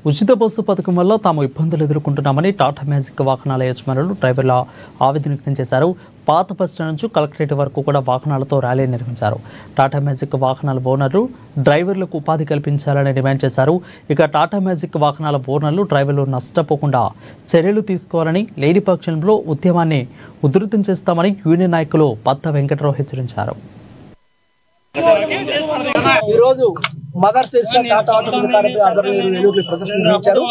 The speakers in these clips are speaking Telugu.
ఉచిత బస్సు పథకం వల్ల తాము ఇబ్బందులు ఎదుర్కొంటున్నామని టాటా మ్యాజిక్ వాహనాల యజమానులు డ్రైవర్ల ఆవేదన వ్యక్తం చేశారు. పాత బస్టాండ్ నుంచి కలెక్టరేట్ వరకు కూడా వాహనాలతో ర్యాలీ నిర్వహించారు. టాటా మ్యాజిక్ వాహనాల ఓనర్లు డ్రైవర్లకు ఉపాధి కల్పించాలని డిమాండ్ చేశారు. ఇక టాటా మ్యాజిక్ వాహనాల ఓనర్లు డ్రైవర్లు నష్టపోకుండా చర్యలు తీసుకోవాలని, లేని పక్షంలో ఉద్యమాన్ని ఉధృతం చేస్తామని యూనియన్ నాయకులు పత్త వెంకటరావు హెచ్చరించారు. మదర్ సిస్టర్ టాటా ఆటోమొబైల్ కార్మికుల ఆధ్వర్యంలో ప్రదర్శన నిర్వహించారు.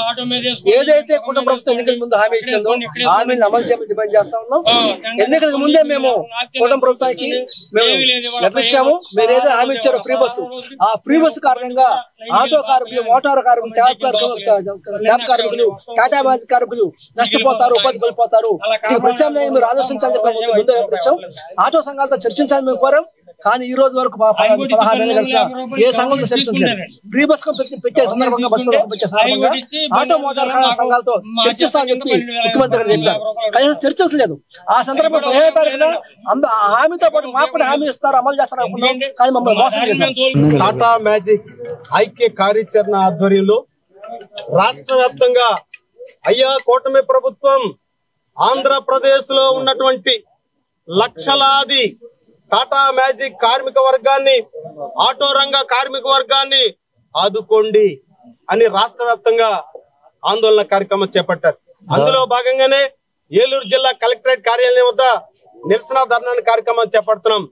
ఏదైతే కుటుంబ ప్రభుత్వం ఎన్నికల ముందు హామీ ఇచ్చిందో హామీని అమలు చేయమని డిమాండ్ చేస్తా ఉన్నాం. ఎన్నికలకు ముందే మేము కుటుంబ ప్రభుత్వానికి లభించాము. మీరు ఏదైతే హామీ ఇచ్చారో ఫ్రీ బస్సు, ఆ ఫ్రీ బస్సు కారణంగా ఆటో కార్మికులు, మోటార్ కార్మికులు, ట్యాబ్ కార్మికులు, టాటా మ్యాజిక్ కార్మికులు నష్టపోతారు, ఉపాధి కోల్పోతారు. ప్రత్యామ్నాయం మీరు ఆలోచించాలని ముందే వచ్చాం. ఆటో సంఘాలతో చర్చించాలని మేము కోరాం. కానీ ఈ రోజు వరకు 16 నెలలు ఏ సంఘంతో చర్చించలేదు. ఫ్రీ బస్ పెట్టే సందర్భంగా బస్ పెట్టే సందర్భంగా ఆటో మోటార్ సంఘాలతో చర్చిస్తామని చెప్పి ముఖ్యమంత్రి గారు చెప్పారు. కనీసం చర్చించలేదు. ఆ సందర్భంగా 15వ తారీఖున హామీతో పాటు మాకు కూడా హామీ ఇస్తారు, అమలు చేస్తారు అనుకున్నాం. కానీ మమ్మల్ని మోసం చేశారు. టాటా మ్యాజిక్ ఐక్య కార్యాచరణ ఆధ్వర్యంలో రాష్ట్ర వ్యాప్తంగా అయ్యా కూటమి ప్రభుత్వం ఆంధ్రప్రదేశ్ లో ఉన్నటువంటి లక్షలాది టాటా మ్యాజిక్ కార్మిక వర్గాన్ని, ఆటో రంగ కార్మిక వర్గాన్ని ఆదుకోండి అని రాష్ట్ర వ్యాప్తంగా ఆందోళన కార్యక్రమం చేపట్టారు. అందులో భాగంగానే ఏలూరు జిల్లా కలెక్టరేట్ కార్యాలయం వద్ద నిరసన ధర్నా కార్యక్రమం చేపడుతున్నాం.